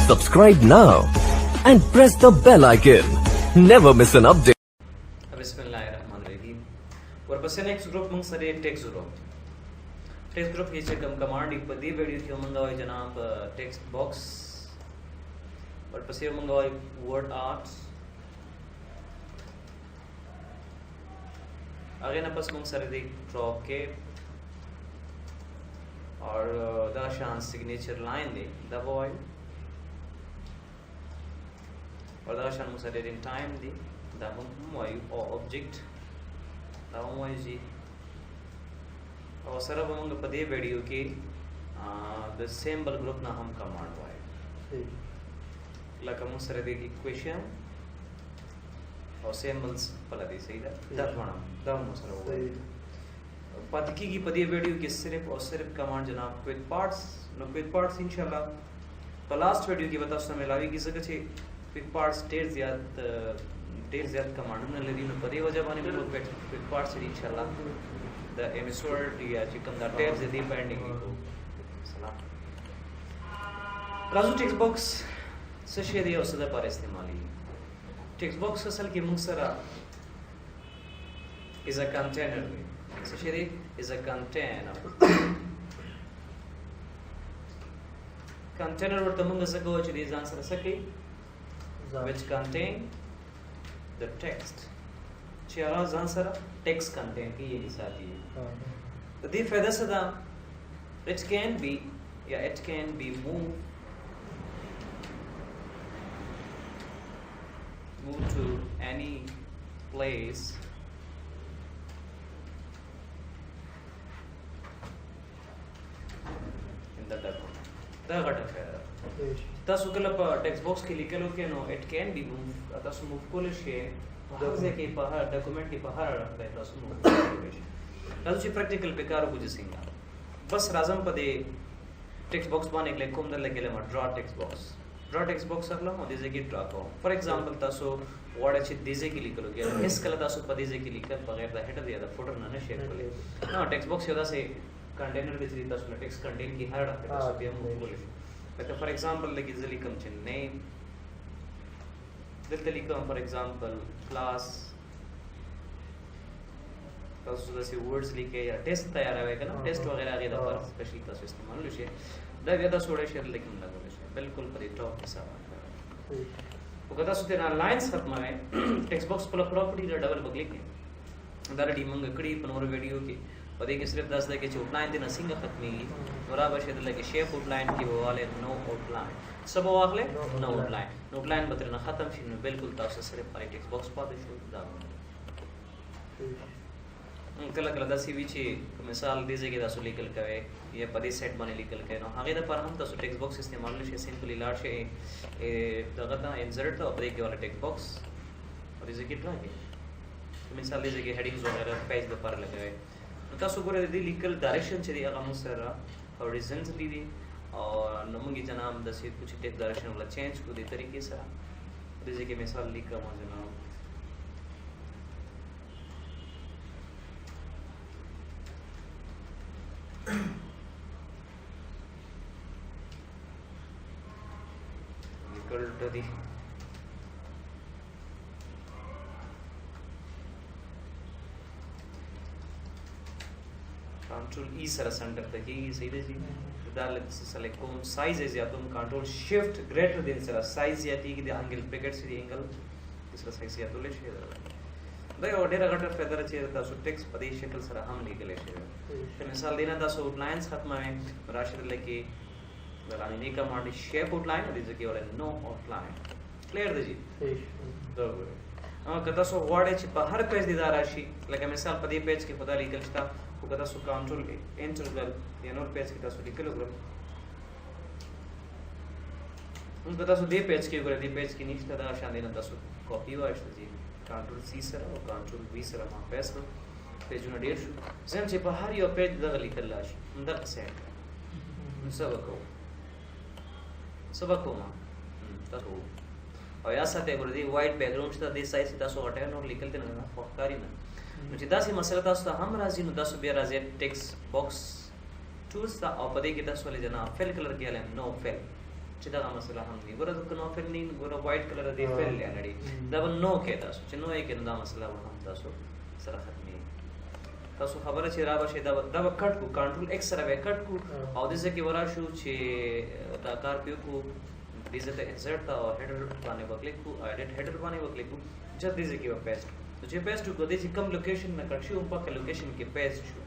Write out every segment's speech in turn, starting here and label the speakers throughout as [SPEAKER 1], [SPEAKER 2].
[SPEAKER 1] Subscribe now and press the bell icon. Never miss an update.
[SPEAKER 2] बिस्मिल्लाहिर्रहमानिर्रहीम ورپسې نیکسټ ګروپ موږ سره ټیکس ګروپ کې چې کوم کمانډ په دې ویډیو کې موږ وایو جناب ټیکسټ باکس ورپسې موږ وایو ورډ آرټس هغه نه پس موږ سره دې ډراپ کې और دا شان signature line दे دا وایو और دا شان موږ سره دې ټایم دي دا موږ وایو او آبجیکټ دا وایو جی او سره موږ په دې ویډیو کې د سیمبل ګروپ نه هم کمانډ وایو لکه موږ سره دې اکویشن او سیمبلز په لدی صحیح ده دا ونه دا موږ سره وایو پاتې کېږي په دې ویډیو کې صرف او صرف کمانډ جناب کوئک پارټس نو کوئک پارټس ان شاء الله په لاست ویډیو کې به تاسو ملاوي کې څنګه چې کوئک پارټس ډېر زیات کمانډونه لري نو په دې وجه باندې موږ کوئک پارټس ان شاء الله د ایمیسورډ یا چې کوم دا ټیبز دي پینډینګ کو سلام راځو ټیکسټ باکس څه شی دی او څه د پر استعمالي ټیکسټ باکس اصل کې موږ سره is a container څه شی دی is a container container ورته موږ څه کوو چې دې ځان سره څه کوي which contain the text چې هغه ځان سره ټیکسټ کنټین کوي یې ساتي د دې فائدہ څه ده it can be moved to any place in the document دا غټه فائدہ تاسو کله په ټیکسټ باکس کې لیکلو کې نو it can be moved تاسو موو کول شي دغه کې په هر ډاکومنټ کې په هر اړه کې تاسو موو کولی شئ تاسو چې پریکټیکل په کار وکړئ څنګه بس راځم په دې ټیکسټ باکس باندې کلیک کوم درلګلې ما ډرا ټیکسټ باکس اخلم او دې ځکه ډرا کوم فار ایگزامپل تاسو وړه چې دې ځکه لیکلو کې هیڅ کله تاسو په دې ځکه لیکل بغیر د هډر یا د فوټر نه شي کولای نو ټیکسټ باکس یو داسې کنټینر دی چې تاسو ټیکسټ کنټین کې هر اړه تاسو بیا موو کولی شئ لکه فار ایگزامپل لکه ځلې کوم چې نیم دلته لیکم فار ایگزامپل کلاس تاسو داسې ورډز لیکئ یا ټیسټ تیاروئ کنه ټیسټ وغیرہ هغه د پر سپیشل تاسو استعمال لشي دا بیا تاسو وړه شیر لیکم لګول شي بالکل پرې ټاپ حساب وکړه تاسو ته لاینز ختمه ټیکسټ باکس په پراپرټی له ډبل کلیک کړئ دا ډی موږ کړی په نور ویډیو کې په دې کې صرف داس ده کې چې آوټ لاین دې نسنګ ختميږي برابر شه دلته کې شیپ آوټ لاین کې وواله نو آوټ لاین سب واخله نو آوټ لاین به نه ختم شي نو بالکل تاسو صرف پای ټیکسټ باکس پاتې شو دا کله کله دا سی وی چې مثال دې ځای کې تاسو لیکل کوي یا په دې سیټ باندې لیکل کوي نو هغه د پر هم تاسو ټیکسټ باکس استعمال لشي سمپلی لاړ شي دغه ته انسرټ او په دې کې ولا ټیکسټ باکس او دې ځای کې ډرا کې مثال دې ځای کې هډینګز وغیرہ پیج د پر لګوي تاسو ګورئ د لیکل ډایریکشن چې دی هغه موږ سره هوریزونټلی دی او نو موږ جناب د سیټ کچھ ټیک ډایریکشن ولا چینج کو دې طریقې سره د دې کې مثال لیکم جناب لیکل دی कंट्रोल E sir centre तक ही सही है जी दाल सेलेक्ट कोम साइज है या तुम control shift greater than sir size या ती की angle bracket से एंगल इसका साइज या तो ले शे भाई ऑर्डर अगर फेदर चे तासो टेक्स्ट पदे शक्ल सर हम निकले शे मिसाल देना तासो आउटलाइंस खत्म है राशिद लेके दलानी ने कमांड शेप आउटलाइन और इज के वाला नो आउटलाइन क्लियर दे जी तो कदा सो वर्ड है पर हर पेज दीदार राशि लगे मिसाल पदे पेज के पता लिखल स्टा कदा सो कंट्रोल इंटरवल या नोट पेज के तासो लिखल ग्रुप उन कदा सो दे पेज के दे पेज की नीचे दा शान देना तासो कॉपी वाश जी कंट्रोल सी सर और कंट्रोल वी सर मा पेज को पेज न डेट जन से बाहर यो पेज दा लिखल लाश अंदर सेट सबको मा तको और या साथे गुरुजी वाइट बैकग्राउंड sta दे साइज तासो हटाए नोट लिखल ते ना फकारी ना چې داسې مسله تاسو ته هم راځي نو تاسو بیا راځي ټیکسټ باکس ټولز ته او په دې کې تاسو ولې جنا فل کلر کې علم نو فل چې دا مسله هم دی ګوره د نو فل نه ګوره وایټ کلر دی فل لري دا نو کې تاسو چې نو یې کې دا مسله هم تاسو سره ختمي تاسو خبره چې را بشي دا کټ کو کنټرول ایکس سره کټ کو او د ځکه ورا شو چې دا کار پیو کو دې ځکه انسرټ او هیډر باندې وکلیک کو ایډیټ هیډر باندې وکلیک کو چې دې ځکه پیسټ چې پیسټ کو دې چې کم لوکیشن نه کټ شو په لوکیشن کې پیسټ شو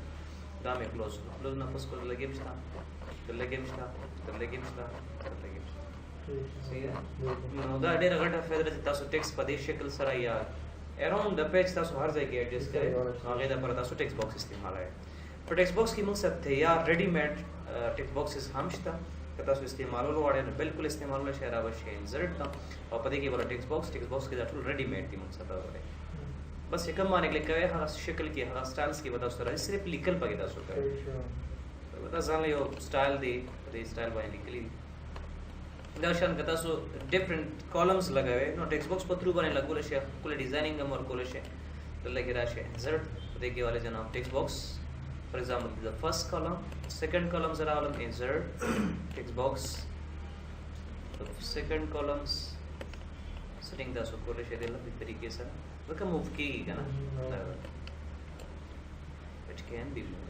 [SPEAKER 2] دا مې کلوز نه پس کول لګیم شتا تر لګیم شتا صحیح نو دا ډېر غټه فائدہ چې تاسو ټیکس په دې شکل سره یا اراوند د پیج تاسو هر ځای کې ایڈجسټ کړئ هغه د پر تاسو ټیکس باکس استعمالوي په ټیکس باکس کې موږ سره تیار ریډی میډ ټیکس باکسز هم شته که تاسو استعمالولو غواړئ نو بالکل استعمالول شي راوښي انسرټ ته او په دې کې ولا ټیکس باکس کې دا ټول ریډی میډ دي موږ سره راوړي بس یې کوم باندې کلیک کوئ هغه شکل کې هغه سټایلز کې ودا سره صرف لیکل پکې تاسو کوئ ودا ځان له یو سټایل دی په دې سټایل باندې لیکلی دا شان که تاسو ډیفرنٹ کالمز لګوي نو ټیکس باکس په تھرو باندې لګول شي کله ډیزاینینګ هم ورکول شي دلته کې راشي انسرټ دې کې والے جناب ټیکس باکس فار ایگزامپل the first column second column zara alam insert text box the second columns setting da so kole she dela bit tarike se वका मूव की ना which can be moved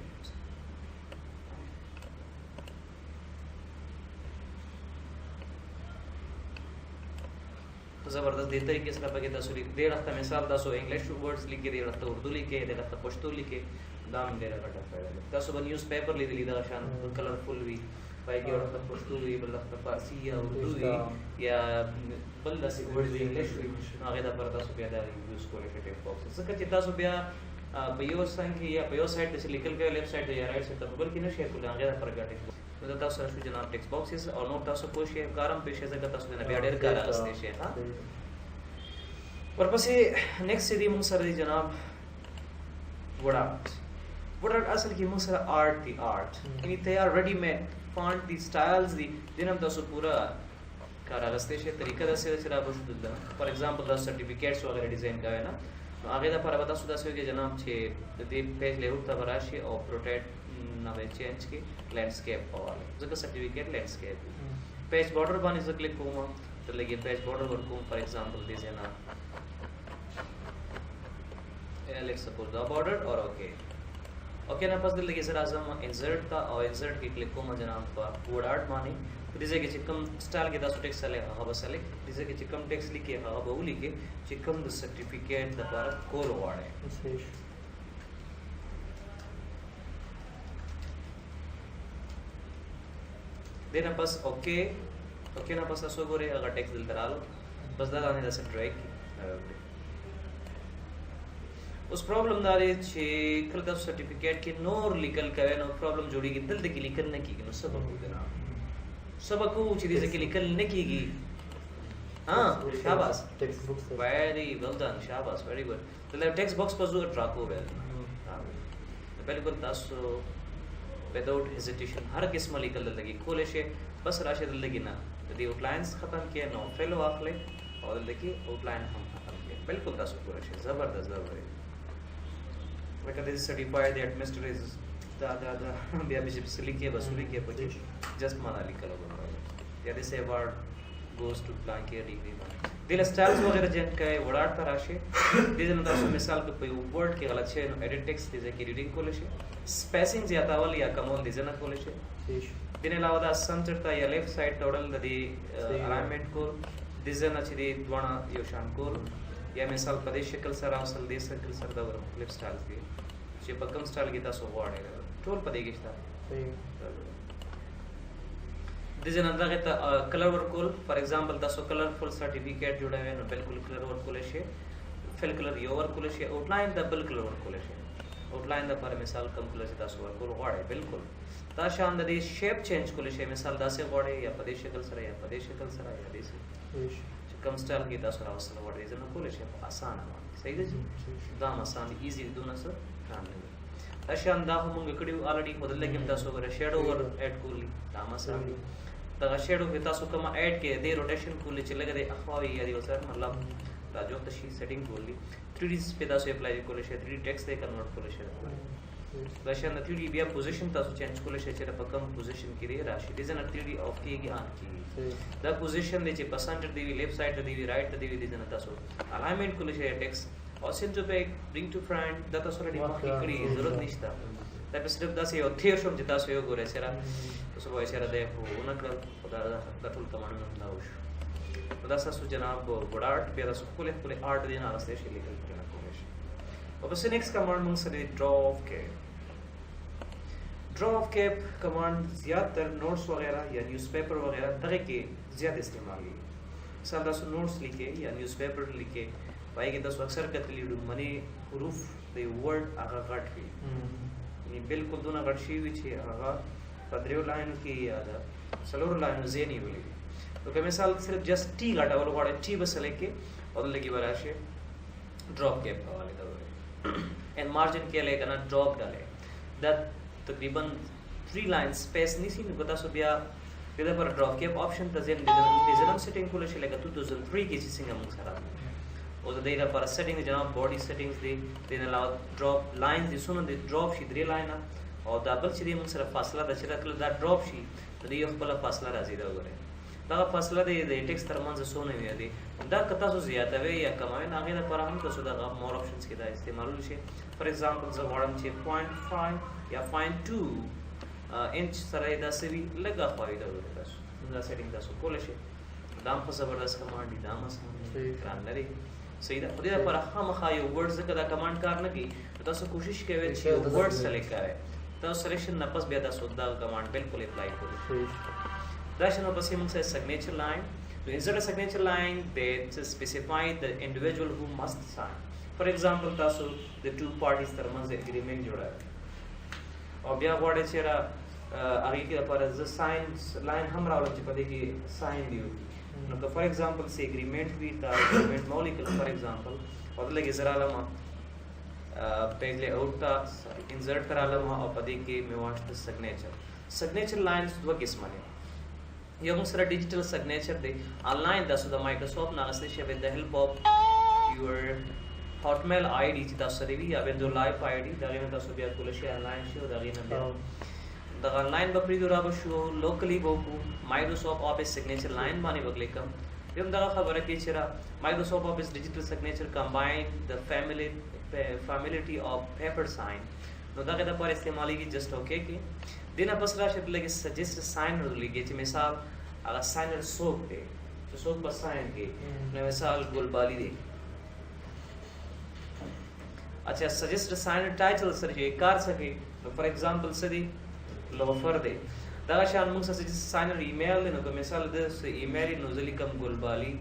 [SPEAKER 2] जबरदस्त दे तरीके से लगे तसो लिख दे रखता मिसाल तसो इंग्लिश वर्ड्स लिख के दे रखता उर्दू लिख के दे रखता पश्तो लिख के दाम दे रखता फायदा तसो ब न्यूज़ पेपर ले ली दा शान कलरफुल भी पाई के रखता पश्तो भी बल्ला फारसी या उर्दू या बल्ला से वर्ड्स इंग्लिश आगे दा पर तसो बया दा यूज कोले के टेक्स्ट बॉक्स सका चिता सो बया बयो संख्या या बयो साइड से निकल के लेफ्ट साइड या राइट साइड तक बल्कि न शेयर कोले आगे दा पर का टेक्स्ट तो तاسو شو جناب ټیکس باکسز او نو تاسو کوشش کارم پېښه زګه تاسو نه بیا ډېر کار اغستې شي ها ورپسې نیکسټ دی موږ سره دی جناب وډ اصل کې موږ سره آرټ دی آرټ یعنی تیار ریډی میډ فونټ دی سټایلز دی جنم تاسو پورا کار اغستې شي طریقه د سره چې را بشدل فار ایگزامپل د سرټیفیکټس وغیرہ ډیزاین کوي نه هغه د پر وتا سودا سوي کې جناب چې د دې پیج له وخت راشي او پروټیکټ ना वे चेंज की लैंडस्केप वाले जगह सर्टिफिकेट लैंडस्केप पेज बॉर्डर बानी से क्लिक करूंगा तो लगे पेज बॉर्डर वर्क को फॉर एग्जांपल दीजिए ना लेट्स सपोज द बॉर्डर और ओके ना पास लगे सर आजम इंसर्ट था और इंसर्ट की क्लिक को जनाब वर्ड आर्ट मानी दीजिए कि चिकम स्टाइल के दास टेक्स्ट चले हां बस चले दीजिए कि चिकम टेक्स्ट लिखे हां बहु लिखे चिकम the certificate the Bharat core ward है देना बस ओके ना बस असो गोरे अगर टेक्स्ट दिल तरालो बस दाने दा से ड्रैग उस प्रॉब्लम दारे छे कल का सर्टिफिकेट के नोर लीगल करे नो प्रॉब्लम जोड़ी की दिल दे की लिखल न की नो सबक हो देना सबक को चीज से की लिखल न कीगी हां शाबाश text book very well done शाबाश वेरी गुड तो टेक्स्ट बॉक्स पर जो ड्रॉप हो गया हां बिल्कुल तासो विदाउट हेजिटेशन हर किस्म लिखल लगी खोले शे बस राशि लगी ना यदि आउटलाइंस खत्म किए नो फेलो आखले और देखिए आउटलाइन हम खत्म किए बिल्कुल तासो पूरा शे जबरदस्त like this certified the administrator is da बिया भी से लिखे वसूली के बचे जस्ट माना लिखल हो या this award goes to blank के डिग्री में दिल स्टाइल्स वगैरह जन का वर्ड तराशे दिस न तासो मिसाल के कोई वर्ड के गलत छे नो एडिट टेक्स्ट दिजे की रीडिंग कोले शे स्पेसिंग ज्यादा वाली या कमोन दिजे न कोले शे दिन अलावा दा सेंटर या लेफ्ट साइड टोटल दी अलाइनमेंट को दिजे न छिदी द्वाना यो शान को या मिसाल प्रदेश शक्ल सर असल दे शक्ल सर दा फ्लिप स्टाइल्स दी जे पकम स्टाइल की तासो वर्ड है टोल पदे की स्टाइल सही दिजे न दागे ता कलर वर्क को for example Taso colourful certificate जुड़ा है न बिल्कुल कलर वर्क को शे फिल कलर यो वर्क को शे आउटलाइन दा बिल्कुल वर्क को शे आउटलाइन दा पर मिसाल कम कलर से तासो वर्क को वाड़े बिल्कुल ता शान दी शेप चेंज को शे मिसाल दा से वाड़े या प्रदेश शक्ल सर या प्रदेश शक्ल सर या देसी कम स्टाइल की तासो रावसल वाड़े जन को शे आसान है सही है जी दाम आसान इजी दोनों से काम नहीं अशान दा हम गकड़ी ऑलरेडी बदल लेकिन तासो करे शेडो और ऐड कोली दाम आसान दा शेडो के तासो कम ऐड के दे रोटेशन कोली चले गए अखवाई या दिवसर मतलब राजो तशी सेटिंग कोली 3D पे तासो अप्लाई कोले शे 3D टेक्स्ट दे कन्वर्ट कोले शे دا شان د 3D بیا پوزیشن تاسو چینج کولای شئ چې په کوم پوزیشن کې دی راشي ډیزاین 3D اف کېږي آن کېږي دا پوزیشن دی چې په سنټر دی وی لیفت سایډ ته دی وی رائټ ته دی وی ډیزاین تاسو الاینمنت کولای شئ ټیکس او سینټر بیک برینګ ټو فرنٹ دا تاسو لري مخکې کړی ضرورت نشته دا په صرف داسې یو تیر شوم چې تاسو یو ګورئ سره تاسو وایي سره دی خو ونکړل دا ټول کمانډونه دا وشو دا تاسو جناب ګوډ آرټ بیا تاسو خپل آرټ دی نه راستې شي لیکل کړئ کولای شي او بس نیکسٹ کمانډ موږ سره ډرا اف کې ड्रॉ ऑफ कैप कमांड ज़्यादातर नोट्स वगैरह या न्यूज़पेपर वगैरह तरह के ज़्यादा इस्तेमाल की मिसाल दस नोट्स लिखे या न्यूज़पेपर लिखे पाए कि दस अक्सर कतली मनी हरूफ दे वर्ड आगा काट के यानी बिल्कुल दोनों गटशी हुई छे आगा पदरियो लाइन की याद सलोर लाइन ज़ेनी बोली तो कि मिसाल सिर्फ जस्ट टी काटा वालों को टी बस लेके और लगी बराशे ड्रॉप कैप का वाले दौरे एंड मार्जिन के लेकर ना ड्रॉप डाले दैट तकरीबन 3 लाइन स्पेस नहीं सी पता सो बिया बिदा पर ड्रॉप कैप ऑप्शन तजेन डिजाइन सेटिंग को ले लेगा 2003 की चीज सिंगम सरा और द देरा पर सेटिंग जनाब बॉडी सेटिंग्स दे देन अलाउ ड्रॉप लाइन दे सुनो दे ड्रॉप शी 3 लाइन और डबल शी दे मन सरा फासला द चरा कल the drop she the they बला फासला राजी दा वगैरह दा फासला दे टेक्स्ट तरमन से सोने में दे दा कता सो ज्यादा वे या कमावे नागे दा पर हम तो सुदा मोर ऑप्शंस के दा इस्तेमाल छे फॉर एग्जांपल ज वडम छे 0.5 या फाइन 2 इंच सराय दा से भी लगा फायदा हो दा दा सेटिंग दा सो कोले छे दाम पर जबरदस्त कमांड दी दाम से करान लरी सही दा खुद पर हम खायो वर्ड्स का दा कमांड कार न की तो सो कोशिश केवे छे वर्ड सेलेक्ट करे तो सिलेक्शन न पस बेदा सो दा कमांड बिल्कुल अप्लाई करो Dash no pasim says signature line. To insert a signature line, they specify the individual who must sign. For example, taso the two parties terms agreement जोड़ा है. और बिया वाड़े चेरा आगे की पर the signs line हम रावल चिपदे की sign दियो. न तो for example से agreement भी था agreement molecule for example और लगे जरा लमा पहले out था insert करा लमा और पदे के में वाट the signature. Signature lines दो किस्म ने. You can digital signature the online that's the Microsoft Nagasesh with the help of your Hotmail ID the Sarivi with the live ID the Sudia Kulishi online show the online Bakri Duraba show locally Boku Microsoft Office signature line money Baklikam. Yum the Habarakishira Microsoft Office digital signature combine the familiarity of paper sign. No da kada par istemali ki just okay ki दिन पसरा शब्द लगे suggest signer लिखे कि मिसाल अगर signer soap दे तो सोप पर साइन के ने मिसाल गुलबाली दे अच्छा सजेस्ट साइनर टाइटल सर जो कार सके तो फॉर एग्जांपल सदी लोफर दे दागा शान मुंग सजेस्ट साइनर ईमेल दे तो मिसाल दे से ईमेल नोजली कम गुलबाली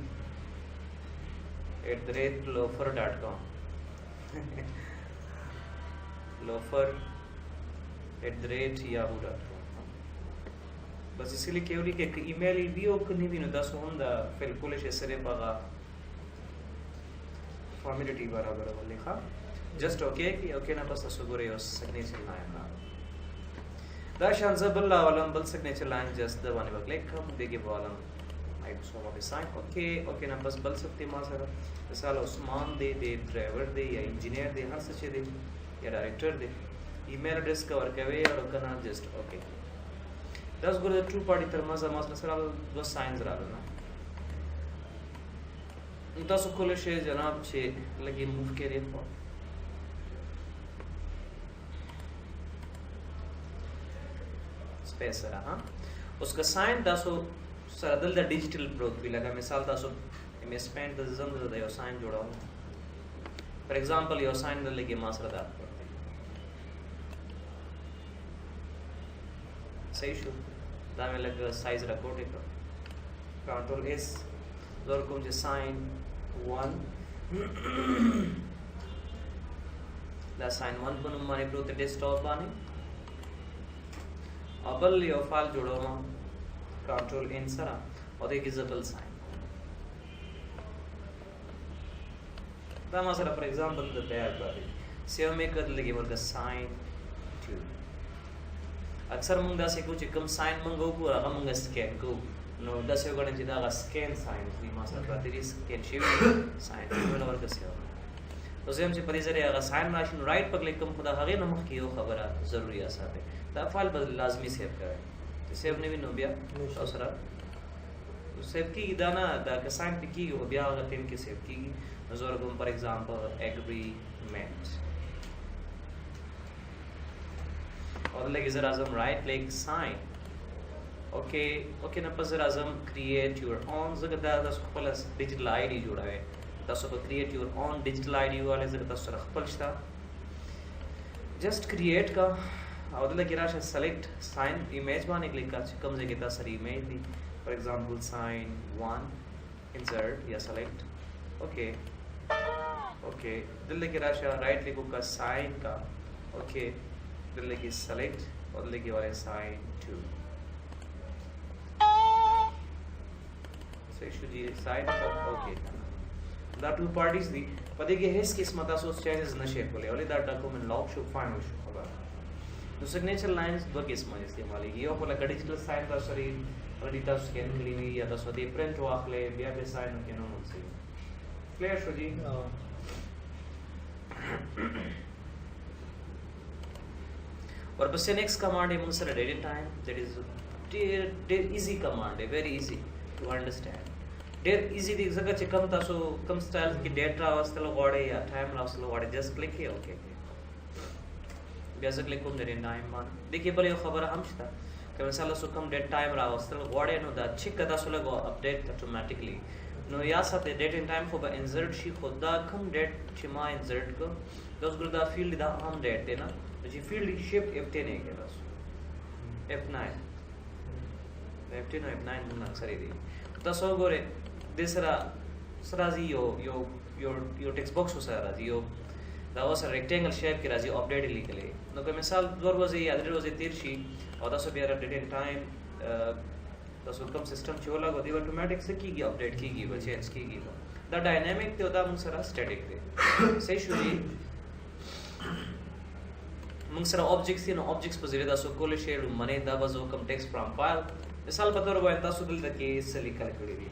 [SPEAKER 2] @lofer.com lofer@yahoo.com बस इसीलिए केवली के ईमेल भी ओक नहीं भी न दस होंदा फिर कोलेश सरे पागा फॉर्मेलिटी बराबर हो लिखा जस्ट ओके कि ओके ना बस असुगुरे और सिग्नेचर लाइन ना दाशान जबल्ला वालम बल सिग्नेचर लाइन जस्ट द वन क्लिक हम देगे वालम Microsoft Office sign okay okay ना बस बल सकते मा सर मिसाल उस्मान दे ड्राइवर दे या इंजीनियर दे हर सचे दे या डायरेक्टर दे ईमेल एड्रेस कवर कवे और कना जस्ट ओके दस गुर द टू पार्टी तरमाजा मसला सर दो साइंस रालो ना दस कोले शे जनाब छे लगी मूव के रे फॉर स्पेस रहा हां उसका साइन दसो सरदल द डिजिटल प्रोक भी लगा मिसाल दसो में स्पेंड द जम द यो साइन जोड़ा फॉर एग्जांपल यो साइन द लगी मासरा दा सही शो दामे लग साइज रखो टेको कंट्रोल एस जोर को जे साइन 1 दा साइन 1 को माने प्रो ते डेस्कटॉप बाने अबल यो फाइल जोड़ो मा कंट्रोल एन सरा और एक इजेबल साइन दा मसला फॉर एग्जांपल द बैग बारे सेव में कर लगे वर्ग साइन 2 अक्सर मंग दासे कुछ कम साइन मंगो पूरा हम मंग स्कैन को नो दासे गणन जिदा स्कैन साइन दी मास्टर प्रातिरी स्कैन शिव साइन वाला वर्ग से او زم چې په دې ذریعہ هغه ساين راشي نو رائټ په کلیک کوم خدا هغه نه مخ کیو خبره ضروری اساته دا فایل بدل لازمی سیو کړئ چې سیو نه وینو بیا تاسو سره سیو کیږي دا نه دا که ساين کیږي او بیا هغه ټیم کې سیو کیږي زور کوم فار ایگزامپل اگریمنٹ और लगे जरा आजम राइट क्लिक साइन ओके ना पर आजम क्रिएट योर ऑन जगह दा प्लस डिजिटल आईडी जोड़ा है तसो create your own digital ID वाले जगह तसो खपलस्ता जस्ट क्रिएट का और लगे राशा सेलेक्ट साइन इमेज माने क्लिक कर कम जगह दा सर इमेज दी फॉर एग्जांपल साइन 1 इंसर्ट या सेलेक्ट ओके दिल लगे राशा राइट क्लिक का साइन का ओके दिल लगे सेलेक्ट और लगे वाले साइन 2 जी साइड ओके दा टू पार्टीज दी पदे के हेस किस मता सो चेंजेस न शेप बोले ओले दा document lock show final show खबर द सिग्नेचर लाइंस दो किस में इस्तेमाल की यो बोला डिजिटल साइन का शरीर और डिजिटल स्कैन करी हुई या तो सदी प्रिंट वाखले बिया पे साइन के नो से क्लियर शो जी और बस नेक्स्ट कमांड है मुझसे date in time that is easy command है very easy to understand date easy दी जगह चे कम तासो कम स्टाइल की डेट रावस्तल गोडे या टाइम रावस्तल गोडे जस्ट क्लिक है ओके बेसिक क्लिक कोम डेट इन टाइम मान देखिए भले खबर हमशता कि मिसाल सो कम डेट टाइम रावस्तल गोडे नो दा छिक कदा सो लगो अपडेट ऑटोमेटिकली नो या साथे डेट इन टाइम को इंसर्ट शी खुदा कम डेट छिमा इंसर्ट को दोस गुरदा फील्ड दा हम डेट है ना जी फील्ड शिफ्ट F10 है के बस F9 F10 और F9 ना सरी दी तसो गोरे दिसरा सराजी यो टेक्स्ट बॉक्स हो सराजी यो दा वास रेक्टेंगल शेप के राजी अपडेट लिखले नो के मिसाल दर वजे अदर वजे तीरशी और तसो बियर अपडेट इन टाइम तसो कम सिस्टम छोला गो दी ऑटोमेटिक से कीगी अपडेट कीगी वो चेंज कीगी दा डायनामिक ते होता मुसरा स्टैटिक दे से शुरू मुंगसरा ऑब्जेक्ट्स नो ऑब्जेक्ट्स पर जरिए दासो कोले शेयर मने दा बजो कम टेक्स्ट फ्रॉम फाइल मिसाल बतौर वो तासो दिल तक से लिखल करी दी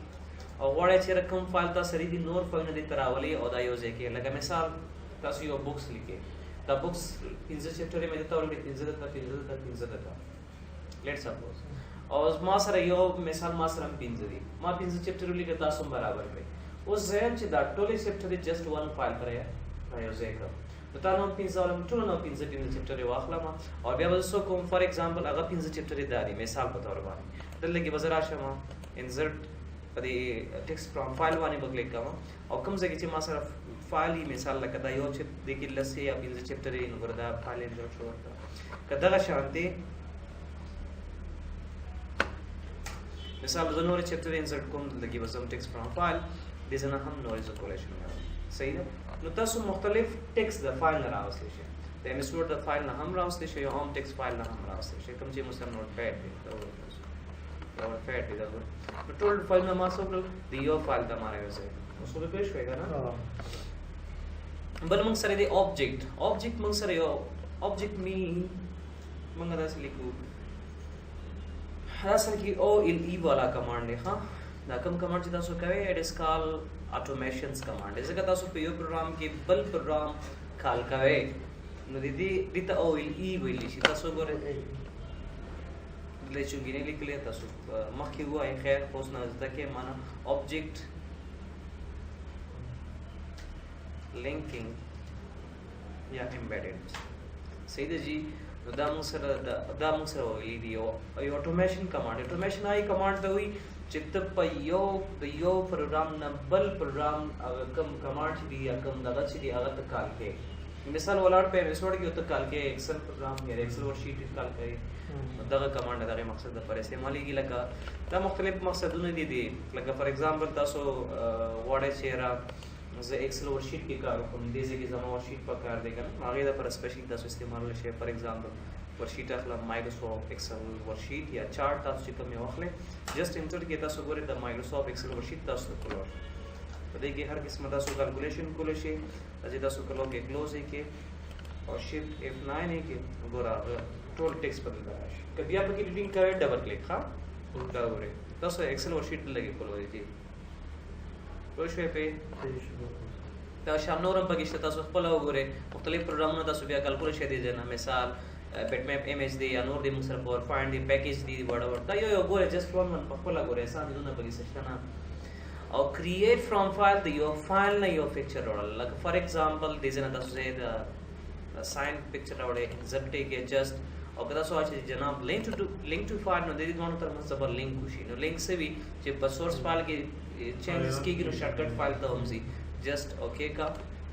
[SPEAKER 2] और वाड़े छे रकम फाइल ता सरी दी नोर फाइल दी तरह वाली ओदा यूज के लगा मिसाल तासो यो बुक्स लिखे दा बुक्स इंजर चैप्टर में देता ऑलरेडी इंजर तक लेट्स सपोज और मासरा यो मिसाल मासरा पिंजरी मा पिंजर चैप्टर लिखे तासो बराबर पे उस जैन च दा टोली चैप्टर जस्ट वन फाइल पर है यूज के तो नो पिंजर वाला टू नो पिंजर चैप्टर वाखला मा और बिया बसो कोम फॉर एग्जांपल अगर पिंजर चैप्टर दारी मिसाल बतौर बानी दल लगी बजरा शमा इंसर्ट पदे टेक्स्ट फ्रॉम फाइल वानी बगले का और कम से किसी मासरा फाइल ही मिसाल लकदा यो चिप देखि लसे या पिंजर चैप्टर इन वरदा फाइल इंसर्ट शो कदा शांति मिसाल जनवरी चैप्टर इंसर्ट कोम लगी बसम टेक्स्ट फ्रॉम फाइल दिसना हम नॉइज कोलेक्शन सही है नो तासो मुख्तलिफ टेक्स्ट द फाइल ना रावस्ले शे ते मिसवर द फाइल ना हम रावस्ले शे या होम टेक्स्ट फाइल ना हम रावस्ले शे कम जे मुसर नोटपैड दे तो और पैड दे दो तो टोल्ड फाइल में मासो द यो फाइल द मारे वैसे उसको भी पेश होएगा ना बल मंग सरे दे ऑब्जेक्ट मंग सरे यो ऑब्जेक्ट मीन मंग दा से लिखो असल की ओ एल ई वाला कमांड है हां ना कम कमांड जिदा सो कहे it is called automations command ऐसे कहता सो पे यो प्रोग्राम के बल प्रोग्राम कॉल कहे नो दीदी दिता ओ एल ई वेली सी तसो गोरे ले चुगिने लिख ले तसो मखी हुआ है खैर पोसना जके माना ऑब्जेक्ट लिंकिंग या एम्बेडेड सही जी दामुसर लीडियो ऑटोमेशन कमांड आई कमांड तो हुई चित्त पयो यो प्रोग्राम न बल प्रोग्राम कम कमांड दी या कम दादा दी अगत काल के मिसाल वलाड पे रिसोर्ट की तो काल के एक्सेल प्रोग्राम या एक्सेल वर्कशीट काल के दादा कमांड दारे मकसद पर इस्तेमाल की लगा दा मुख्तलिफ मकसदों दी लगा फॉर एग्जांपल तासो वर्ड चेहरा जे एक्सेल वर्कशीट की कार को देजे की जमा वर्कशीट पर कार देगा आगे दा पर स्पेशली तासो इस्तेमाल ले फॉर एग्जांपल वर्कशीट अखला माइक्रोसॉफ्ट एक्सेल वर्कशीट या चार्ट तासो चिकम में वखले जस्ट इंसर्ट के तासो गोरे द माइक्रोसॉफ्ट एक्सेल वर्कशीट तासो खोलो तो देखिए हर किस्म तासो कैलकुलेशन खोले शे अजे तासो कलो के क्लोज है के और शिफ्ट F9 है के गोरा टोल टेक्स्ट बदल रहा है कभी आप की रीडिंग करे डबल क्लिक हां उल्टा गोरे तासो एक्सेल वर्कशीट लगे खोलो दीजिए तो शे पे دا شان نورم پکې شته تاسو خپل وګورئ مختلف پروګرامونه تاسو بیا کیلکولیشن دي جنا مثال بیٹ میپ ایم ایچ دی یا نور دی موږ سره پاور پوینټ دی پیکیج دی وړاور دا یو ګورئ جست ون په خپل وګورئ سم دونه پکې شته نه او کریټ فرام فایل دی یو فایل نه یو پکچر وړل لکه فار ایگزامپل دې نه تاسو د ساين پکچر وړئ ایگزیکټلی کې جست او کدا سو چې جناب لینک ټو فایل نو د دې دوه تر منځ لینک وشي نو لینک سوي چې په سورس فایل کې چینجز کیږي نو شارټکټ فایل ته ومزي جست اوکے کا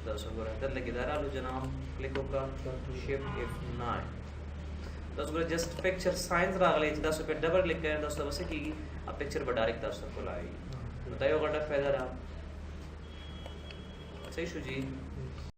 [SPEAKER 2] تاسو ګورئ تر لګی درالو جناب کلیک وکړه شیفټ F9 تاسو ګورئ جست پکچر ساينس راغلی چې تاسو په ډبل کلیک کړئ تاسو بس کیږي ا پکچر به ډایرکټ تاسو کولای نو دا یو غټه فائدہ را صحیح شو جی